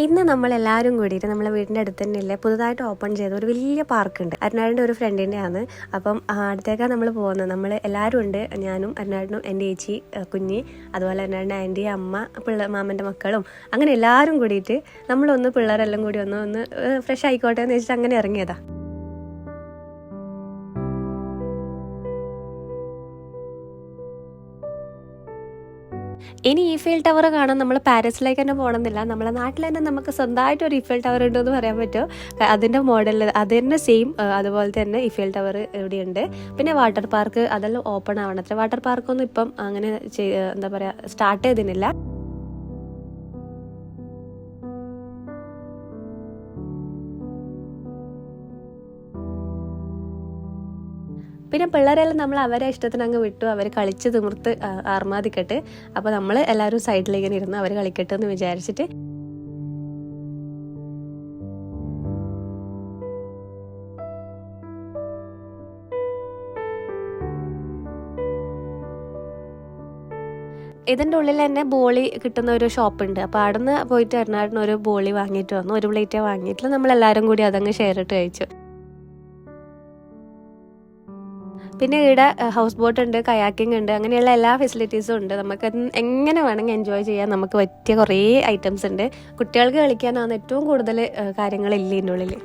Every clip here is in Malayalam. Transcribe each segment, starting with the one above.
ഇന്ന് നമ്മളെല്ലാവരും കൂടിയിട്ട് നമ്മളെ വീടിൻ്റെ അടുത്ത് തന്നെയില്ലേ പുതുതായിട്ട് ഓപ്പൺ ചെയ്ത ഒരു വലിയ പാർക്കുണ്ട്. അരുണാടിൻ്റെ ഒരു ഫ്രണ്ടിൻ്റെ ആണ്. അപ്പം അടുത്തേക്കാണ് നമ്മൾ പോകുന്നത്. നമ്മൾ എല്ലാവരും ഉണ്ട്, ഞാനും അരുണാടിനും എൻ്റെ ചേച്ചി കുഞ്ഞി, അതുപോലെ അരുണാടിൻ്റെ ആൻറ്റി, അമ്മ, മാമൻ്റെ മക്കളും, അങ്ങനെ എല്ലാവരും കൂടിയിട്ട് നമ്മളൊന്ന് പിള്ളേരെല്ലാം കൂടി ഒന്ന് ഫ്രഷ് ആയിക്കോട്ടെ എന്ന് വെച്ചിട്ട് അങ്ങനെ ഇറങ്ങിയതാണ്. ഇനി ഈഫേൽ ടവർ കാണാൻ നമ്മൾ പാരീസിലേക്ക് തന്നെ പോകണമെന്നില്ല. നമ്മളെ നാട്ടിൽ തന്നെ നമുക്ക് സ്വന്തമായിട്ട് ഒരു ഈഫേൽ ടവർ ഉണ്ടെന്ന് പറയാൻ പറ്റുമോ. അതിൻ്റെ മോഡൽ അത് തന്നെ സെയിം അതുപോലെ തന്നെ ഈഫേൽ ടവർ ഇവിടെയുണ്ട്. പിന്നെ വാട്ടർ പാർക്ക് അതെല്ലാം ഓപ്പൺ ആവണം. അത്ര വാട്ടർ പാർക്കൊന്നും ഇപ്പം അങ്ങനെ എന്താ പറയുക സ്റ്റാർട്ട് ചെയ്തിട്ടില്ല. പിന്നെ പിള്ളേരെല്ലാം നമ്മൾ അവരെ ഇഷ്ടത്തിന് അങ്ങ് വിട്ടു. അവർ കളിച്ച് തിമിർത്ത് ആർമാദിക്കട്ടെ. അപ്പോൾ നമ്മൾ എല്ലാവരും സൈഡിലേക്ക് ഇരുന്ന് അവർ കളിക്കട്ടെ എന്ന് വിചാരിച്ചിട്ട് ഇതിൻ്റെ ഉള്ളിൽ തന്നെ ബോളി കിട്ടുന്ന ഒരു ഷോപ്പുണ്ട്. അപ്പോൾ അവിടെ നിന്ന് പോയിട്ട് എറണാകുളത്തിന് ഒരു ബോളി വാങ്ങിയിട്ട് വന്നു. ഒരു പ്ലേറ്റേ വാങ്ങിയിട്ടില്ല. നമ്മളെല്ലാവരും കൂടി അതങ്ങ് ഷെയർ ഇട്ട് കഴിച്ചു. പിന്നെ ഇവിടെ ഹൗസ് ബോട്ട് ഉണ്ട്, കയാക്കിംഗ് ഉണ്ട്, അങ്ങനെയുള്ള എല്ലാ ഫെസിലിറ്റീസും ഉണ്ട്. നമുക്ക് എങ്ങനെ വേണമെങ്കിൽ എൻജോയ് ചെയ്യാൻ നമുക്ക് പറ്റിയ കുറേ ഐറ്റംസ് ഉണ്ട്. കുട്ടികൾക്ക് കളിക്കാനാണ് ഏറ്റവും കൂടുതൽ കാര്യങ്ങളില്ല ഇതിൻ്റെ ഉള്ളിൽ.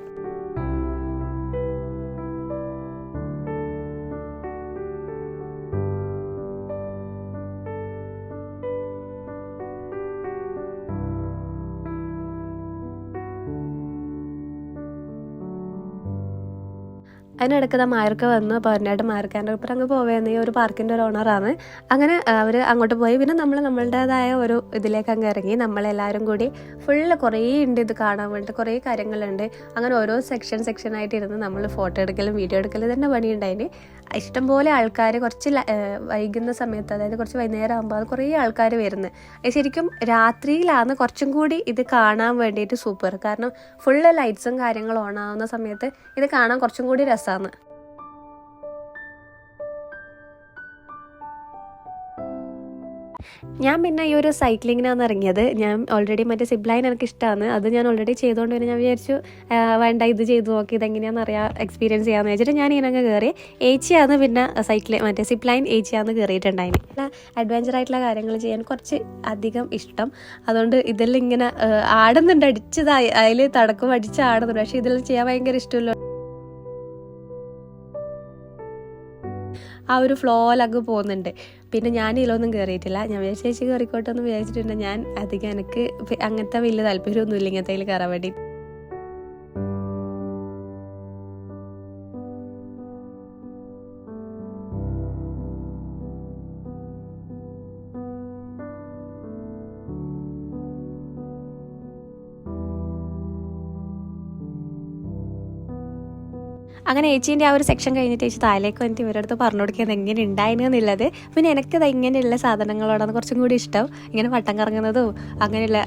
അതിനിടയ്ക്ക് മാർക്ക് വന്നു. അപ്പോൾ അവരുടെ മാർക്കാൻ്റെ ഒപ്പം അങ്ങ് പോവുകയെന്ന് ഈ ഒരു പാർക്കിൻ്റെ ഒരു ഓണറാണ്. അങ്ങനെ അവർ അങ്ങോട്ട് പോയി. പിന്നെ നമ്മൾ നമ്മളുടേതായ ഒരു ഇതിലേക്ക് അങ്ങ് ഇറങ്ങി. നമ്മളെല്ലാവരും കൂടി ഫുള്ള് കുറേ ഉണ്ട് ഇത് കാണാൻ വേണ്ടിയിട്ട്, കുറേ കാര്യങ്ങളുണ്ട്. അങ്ങനെ ഓരോ സെക്ഷനായിട്ട് ഇരുന്ന് നമ്മൾ ഫോട്ടോ എടുക്കലും വീഡിയോ എടുക്കലും തന്നെ പണിയുണ്ടായിന്. ഇഷ്ടംപോലെ ആൾക്കാർ കുറച്ച് വൈകുന്ന സമയത്ത്, അതായത് കുറച്ച് വൈകുന്നേരം ആകുമ്പോൾ അത് കുറേ ആൾക്കാർ വരുന്നത്. ശരിക്കും രാത്രിയിലാണ് കുറച്ചും കൂടി ഇത് കാണാൻ വേണ്ടിയിട്ട് സൂപ്പർ. കാരണം ഫുള്ള് ലൈറ്റ്സും കാര്യങ്ങളും ഓണാവുന്ന സമയത്ത് ഇത് കാണാൻ കുറച്ചും കൂടി രസമാണ്. ഞാൻ പിന്നെ ഈ ഒരു സൈക്ലിങ്ങിനാണ് ഇറങ്ങിയത്. ഞാൻ ഓൾറെഡി മറ്റേ സിപ്ലൈൻ എനിക്ക് ഇഷ്ടമാണ്. അത് ഞാൻ ഓൾറെഡി ചെയ്തുകൊണ്ട് തന്നെ ഞാൻ വിചാരിച്ചു വേണ്ട ഇത് ചെയ്ത് നോക്കി ഇതെങ്ങനെയാണെന്ന് അറിയാം, എക്സ്പീരിയൻസ് ചെയ്യാമെന്ന് വെച്ചിട്ട് ഞാൻ ഇതിനങ്ങ് കയറി. ഏച്ചിയാണ് പിന്നെ മറ്റേ സിപ്ലൈൻ ഏച്ചിയാണ് കയറിയിട്ടുണ്ടായിന്. അഡ്വഞ്ചർ ആയിട്ടുള്ള കാര്യങ്ങൾ ചെയ്യാൻ കുറച്ച് അധികം ഇഷ്ടം. അതുകൊണ്ട് ഇതെല്ലാം ഇങ്ങനെ ആടുന്നുണ്ട്, അടിച്ചതായി അതിൽ തടക്കും അടിച്ച് ആടുന്നുണ്ട്. പക്ഷേ ഇതെല്ലാം ചെയ്യാൻ ഭയങ്കര ഇഷ്ടമല്ലോ. ആ ഒരു ഫ്ലോയിലങ്ങ് പോകുന്നുണ്ട്. പിന്നെ ഞാൻ ഇതിലൊന്നും കയറിയിട്ടില്ല. ഞാൻ വിചാരിച്ചു കയറിക്കോട്ടെ എന്ന് വിചാരിച്ചിട്ടുണ്ട്. ഞാൻ അധികം എനിക്ക് അങ്ങനത്തെ വലിയ താല്പര്യമൊന്നുമില്ല ഇങ്ങനത്തെ കയറാൻ വേണ്ടി. അങ്ങനെ ഏച്ചീൻ്റെ ആ ഒരു സെക്ഷൻ കഴിഞ്ഞിട്ട് ചേച്ചി താഴേക്ക് വന്നിട്ട് ഇവരുടെ അടുത്ത് പറഞ്ഞു കൊടുക്കുന്നത് എങ്ങനെ ഉണ്ടായിരുന്നുള്ളത്. പിന്നെ എനിക്കത് ഇങ്ങനെയുള്ള സാധനങ്ങളോടാണ് കുറച്ചും കൂടി ഇഷ്ടം. ഇങ്ങനെ വട്ടം കറങ്ങുന്നതും അങ്ങനെയുള്ള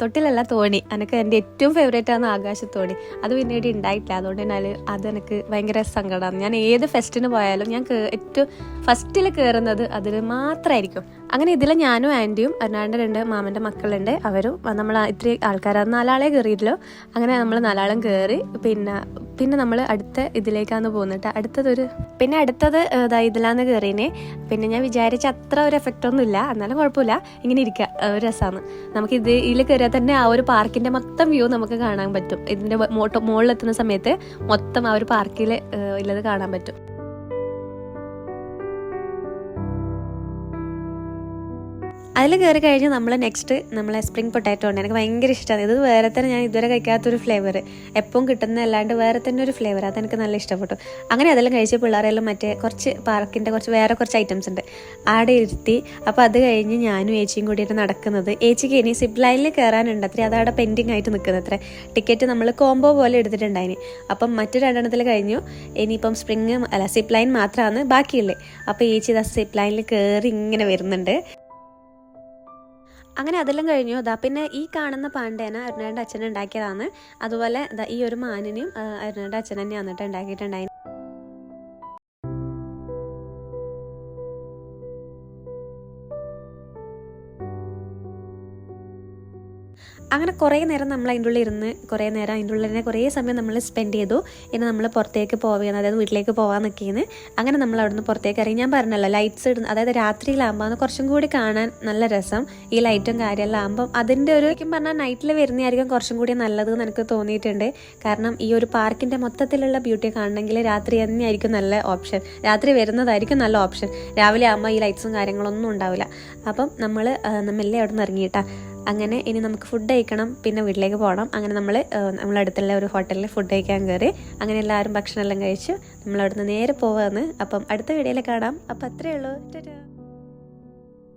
തൊട്ടിലല്ല തോണി. എനിക്ക് എൻ്റെ ഏറ്റവും ഫേവറേറ്റ് ആണ് ആകാശത്തോണി. അത് പിന്നീട് ഉണ്ടായിട്ടില്ല. അതുകൊണ്ട് തന്നെ അത് എനിക്ക് ഭയങ്കര സങ്കടമാണ്. ഞാൻ ഏത് ഫെസ്റ്റിന് പോയാലും ഞാൻ ഏറ്റവും ഫസ്റ്റിൽ കയറുന്നത് അതിൽ മാത്രമായിരിക്കും. അങ്ങനെ ഇതിൽ ഞാനും ആൻറ്റിയും അരുണാടിൻ്റെ 2 മാമൻ്റെ മക്കളുണ്ട്. അവരും നമ്മൾ ഇത്തിരി ആൾക്കാരാണ്, 4 ആളെ കയറിയിട്ടല്ലോ. അങ്ങനെ നമ്മൾ 4 ആളും കയറി. പിന്നെ നമ്മൾ അടുത്ത ഇതിലേക്കാണ് പോകുന്നത്. അടുത്തത് ഇതിലാന്ന് കയറിയേ. പിന്നെ ഞാൻ വിചാരിച്ച അത്ര ഒരു എഫക്റ്റ് ഒന്നും ഇല്ല, എന്നാലും കുഴപ്പമില്ല, ഇങ്ങനെ ഇരിക്കുക ഒരു രസമാണ്. നമുക്ക് ഇതിൽ കയറിയാൽ തന്നെ ആ ഒരു പാർക്കിൻ്റെ മൊത്തം വ്യൂ നമുക്ക് കാണാൻ പറ്റും. ഇതിൻ്റെ മുകളിലെത്തുന്ന സമയത്ത് മൊത്തം ആ ഒരു പാർക്കിൽ ഉള്ളത് കാണാൻ പറ്റും. അതിൽ കയറി കഴിഞ്ഞ് നമ്മൾ നെക്സ്റ്റ് നമ്മളെ സ്പ്രിംഗ് പൊട്ടാറ്റോ ഉണ്ട്. എനിക്ക് ഭയങ്കര ഇഷ്ടമാണ്. ഇത് വേറെ തന്നെ ഞാൻ ഇതുവരെ കഴിക്കാത്തൊരു ഫ്ലേവർ, എപ്പം കിട്ടുന്നതല്ലാണ്ട് വേറെ തന്നെ ഒരു ഫ്ലേവർ. അതെനിക്ക് നല്ല ഇഷ്ടപ്പെട്ടു. അങ്ങനെ അതെല്ലാം കഴിച്ച് പിള്ളേരെല്ലാം മറ്റേ പാർക്കിൻ്റെ വേറെ കുറച്ച് ഐറ്റംസ് ഉണ്ട് ആടെ ഇരുത്തി. അപ്പോൾ അത് കഴിഞ്ഞ് ഞാനും ഏച്ചിയും കൂടിയിട്ട് നടക്കുന്നത്. ഏച്ചിക്ക് ഇനി സിപ്പ് ലൈനിൽ കയറാനുണ്ട് അത്രേ. അതവിടെ പെൻഡിങ് ആയിട്ട് നിൽക്കുന്നത് അത്രേ. ടിക്കറ്റ് നമ്മൾ കോംബോ പോലെ എടുത്തിട്ടുണ്ടായിന്. അപ്പം മറ്റു 2 കഴിഞ്ഞു. ഇനിയിപ്പം സിപ്പ് ലൈൻ മാത്രമാണ് ബാക്കിയുള്ളത്. അപ്പോൾ ഏച്ചി സിപ്പ് ലൈനിൽ കയറി ഇങ്ങനെ വരുന്നുണ്ട്. അങ്ങനെ അതെല്ലാം കഴിഞ്ഞു. പിന്നെ ഈ കാണുന്ന പാണ്ടേന അരുണാടിൻ്റെ അച്ഛൻ ഉണ്ടാക്കിയതാണ്. അതുപോലെ ഈ ഒരു മാനിനെയും അരുണാടിൻ്റെ അച്ഛൻ തന്നെയാണ് എന്നിട്ട് ഉണ്ടാക്കിയിട്ടുണ്ടായി. അങ്ങനെ കുറേ നേരം നമ്മൾ അതിൻ്റെ ഉള്ളിൽ ഇരുന്ന് കുറേ നേരം അതിൻ്റെ ഉള്ളിൽ തന്നെ കുറേ സമയം നമ്മൾ സ്പെൻഡ് ചെയ്തു. ഇനി നമ്മൾ പുറത്തേക്ക് പോവുകയാണ്, അതായത് വീട്ടിലേക്ക് പോകാൻ നിൽക്കുകയാണ്. അങ്ങനെ നമ്മൾ അവിടുന്ന് പുറത്തേക്ക് ഇറങ്ങി. ഞാൻ പറഞ്ഞല്ലോ ലൈറ്റ്സ് ഇടുന്ന, അതായത് രാത്രിയിലാകുമ്പോൾ കുറച്ചും കൂടി കാണാൻ നല്ല രസം. ഈ ലൈറ്റും കാര്യമെല്ലാം ആകുമ്പം അതിൻ്റെ ഒരു ശരിക്കും പറഞ്ഞാൽ നൈറ്റിൽ വരുന്നതായിരിക്കും കുറച്ചും കൂടി നല്ലതെന്ന് എനിക്ക് തോന്നിയിട്ടുണ്ട്. കാരണം ഈ ഒരു പാർക്കിൻ്റെ മൊത്തത്തിലുള്ള ബ്യൂട്ടി കാണണമെങ്കിൽ രാത്രി തന്നെയായിരിക്കും നല്ല ഓപ്ഷൻ, രാത്രി വരുന്നതായിരിക്കും നല്ല ഓപ്ഷൻ. രാവിലെ ആകുമ്പോൾ ഈ ലൈറ്റ്സും കാര്യങ്ങളൊന്നും ഉണ്ടാവില്ല. അപ്പം നമ്മൾ മെല്ലെ അവിടെ നിന്ന് ഇറങ്ങിയിട്ടാ. അങ്ങനെ ഇനി നമുക്ക് ഫുഡ് കഴിക്കണം, പിന്നെ വീട്ടിലേക്ക് പോകണം. അങ്ങനെ നമ്മളടുത്തുള്ള ഒരു ഹോട്ടലിൽ ഫുഡ് കഴിക്കാൻ കയറി. അങ്ങനെ എല്ലാവരും ഭക്ഷണമെല്ലാം കഴിച്ച് നമ്മളവിടുന്ന് നേരെ പോവാന്ന്. അപ്പം അടുത്ത വീഡിയോയിൽ കാണാം. അപ്പം അത്രയേ ഉള്ളൂ. ടാറ്റാ.